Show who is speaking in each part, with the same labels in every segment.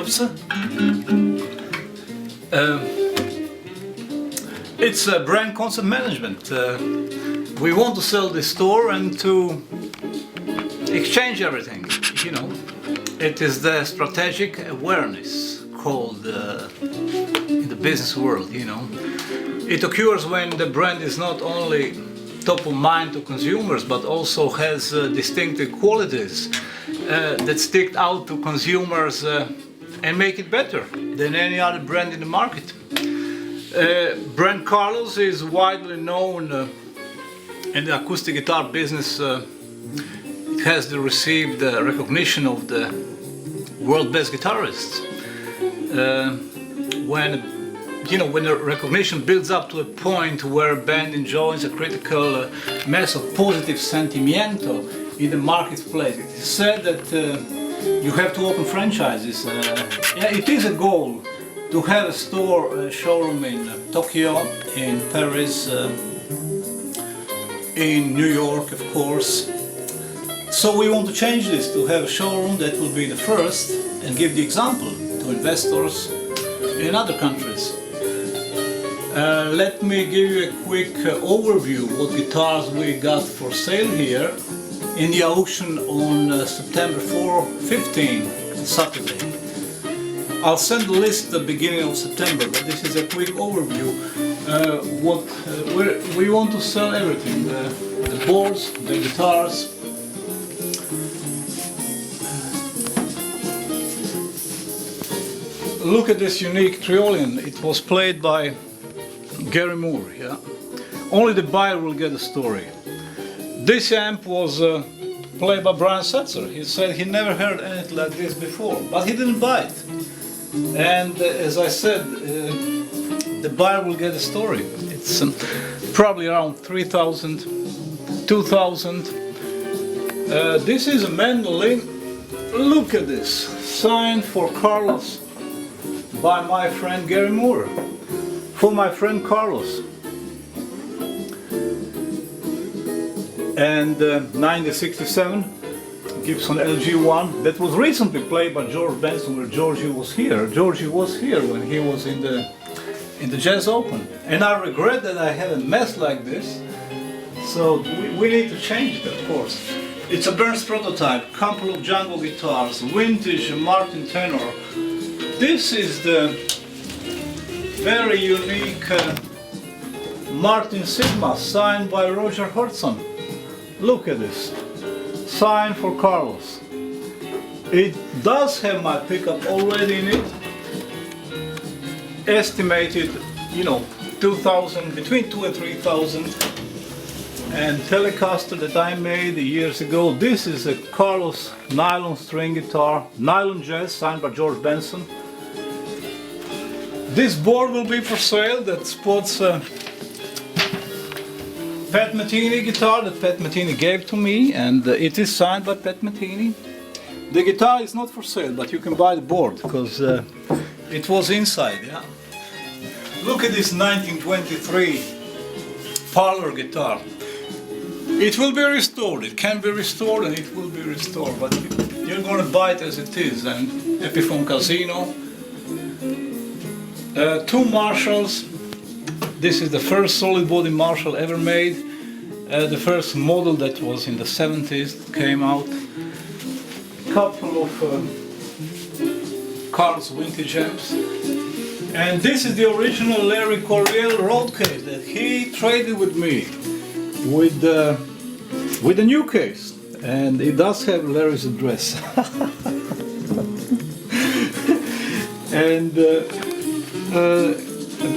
Speaker 1: Oops. It's brand concept management. We want to sell this store and to exchange everything, you know. It is the strategic awareness called in the business world, you know. It occurs when the brand is not only top of mind to consumers but also has distinctive qualities that stick out to consumers and make it better than any other brand in the market. Brand Carlos is widely known in the acoustic guitar business. It has received recognition of the world best guitarists. When the recognition builds up to a point where a band enjoys a critical mass of positive sentimiento in the marketplace, it is said that you have to open franchises. Yeah, it is a goal to have a store, a showroom in Tokyo, in Paris, in New York, of course. So we want to change this to have a showroom that will be the first and give the example to investors in other countries. Let me give you a quick overview of what guitars we got for sale here in the auction on September 4-15, Saturday. I'll send the list at the beginning of September, but this is a quick overview. We want to sell everything, the boards, the guitars. Look at this unique Triolian. It was played by Gary Moore. Yeah? Only the buyer will get the story. This amp was played by Brian Setzer. He said he never heard anything like this before, but he didn't buy it. And as I said, the buyer will get the story. It's probably around 3,000, 2,000. This is a mandolin. Look at this, signed for Carlos by my friend Gary Moore, for my friend Carlos. And 1967 Gibson LG1 that was recently played by George Benson, where Georgie was here. Georgie was here when he was in the Jazz Open, and I regret that I have a mess like this. So we need to change it, of course. It's a Burns prototype, couple of jungle guitars, vintage Martin tenor. This is the very unique Martin Sigma, signed by Roger Hodgson. Look at this, signed for Carlos. It does have my pickup already in it, estimated, you know, 2,000, between 2,000 and 3,000. And Telecaster that I made years ago. This is a Carlos nylon string guitar, nylon jazz, signed by George Benson. This board will be for sale. That sports Pat Metheny guitar that Pat Metheny gave to me, and it is signed by Pat Metheny. The guitar is not for sale, but you can buy the board because it was inside. Yeah. Look at this 1923 parlor guitar. It will be restored. It can be restored, and it will be restored. But you're going to buy it as it is. And Epiphone Casino. Two Marshalls. This is the first solid body Marshall ever made. The first model that was in the 70s came out. Couple of Carl's vintage amps. And this is the original Larry Coryell road case that he traded with me with the new case. And it does have Larry's address. And a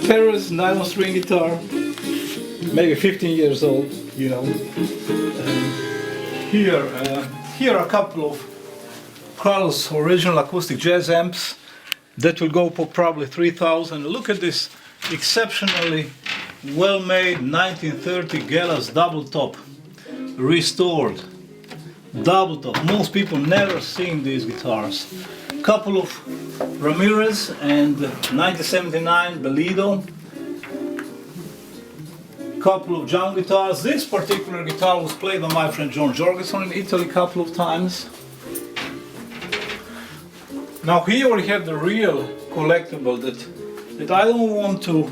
Speaker 1: Paris nylon string guitar, maybe 15 years old, you know. Here are a couple of Carl's original acoustic jazz amps that will go for probably 3,000. Look at this exceptionally well-made 1930 Gellas double top, restored double top. Most people never seen these guitars. Couple of Ramirez and 1979 Bellido. Couple of John guitars. This particular guitar was played by my friend John Jorgensen in Italy a couple of times. Now here we have the real collectible that I don't want to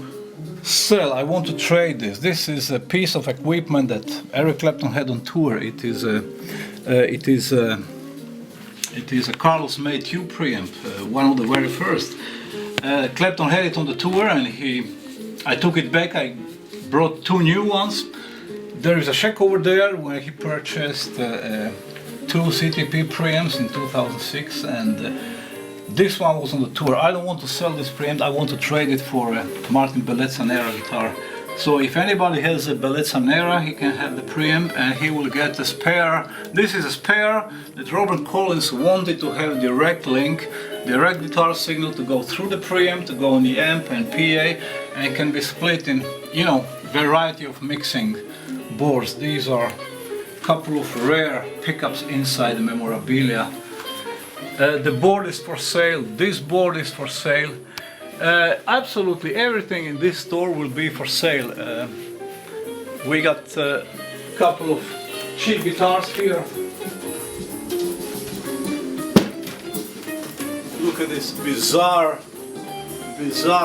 Speaker 1: sell. I want to trade this. This is a piece of equipment that Eric Clapton had on tour. It is a Carlos-made tube preamp, one of the very first. Clapton had it on the tour, and I took it back. I brought 2 new ones. There is a check over there where he purchased 2 CTP preamps in 2006, and this one was on the tour. I don't want to sell this preamp. I want to trade it for a Martin Bellezza-Nera guitar. So if anybody has a Bellezza-Nera, he can have the preamp, and he will get a spare. This is a spare that Robert Collins wanted to have direct link, direct guitar signal to go through the preamp, to go on the amp and PA, and it can be split in, you know, variety of mixing boards. These are a couple of rare pickups inside the memorabilia. The board is for sale. This board is for sale. Absolutely everything in this store will be for sale. We got a couple of cheap guitars here. Look at this bizarre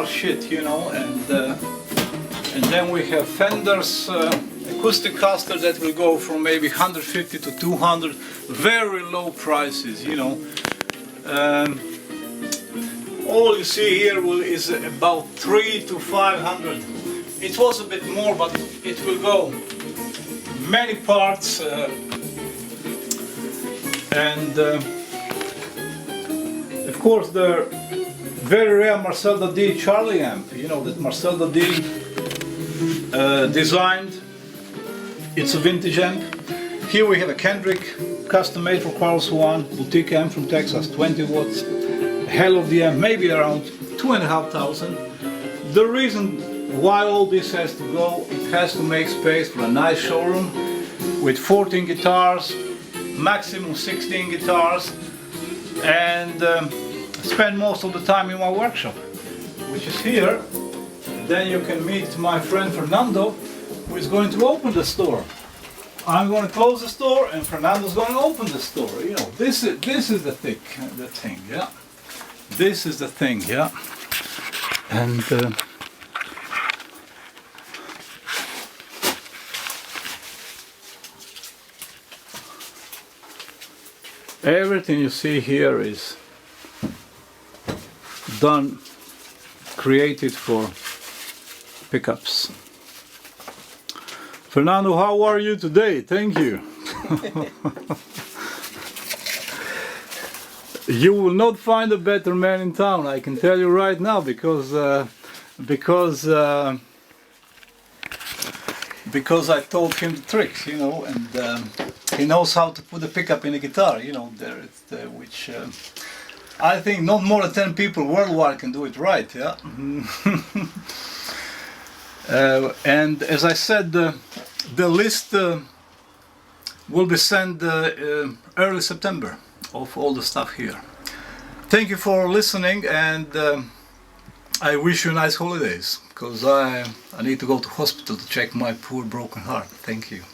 Speaker 1: shit, you know, and then we have Fenders acoustic caster that will go from maybe 150 to 200, very low prices, you know. All you see here is about 300 to 500. It was a bit more, but it will go many parts, and of course the very rare Marcel Dadi Charlie amp, you know, that Marcel Dadi designed. It's a vintage amp. Here we have a Kendrick custom made for Carlos One boutique amp from Texas, 20 watts. Hell of the amp, maybe around 2,500. The reason why all this has to go, it has to make space for a nice showroom with 14 guitars, maximum 16 guitars, and spend most of the time in my workshop, which is here. Then you can meet my friend Fernando, who is going to open the store. I'm going to close the store, and Fernando's going to open the store. You know, this is the thing, yeah. This is the thing, yeah. And everything you see here is done, created for pickups. Fernando, how are you today? Thank you. You will not find a better man in town, I can tell you right now, because I told him the tricks, you know, and he knows how to put a pickup in a guitar, you know, which I think not more than 10 people worldwide can do it right, yeah. And as I said, the list will be sent early September of all the stuff here. Thank you for listening, and I wish you nice holidays, because I need to go to hospital to check my poor broken heart. Thank you.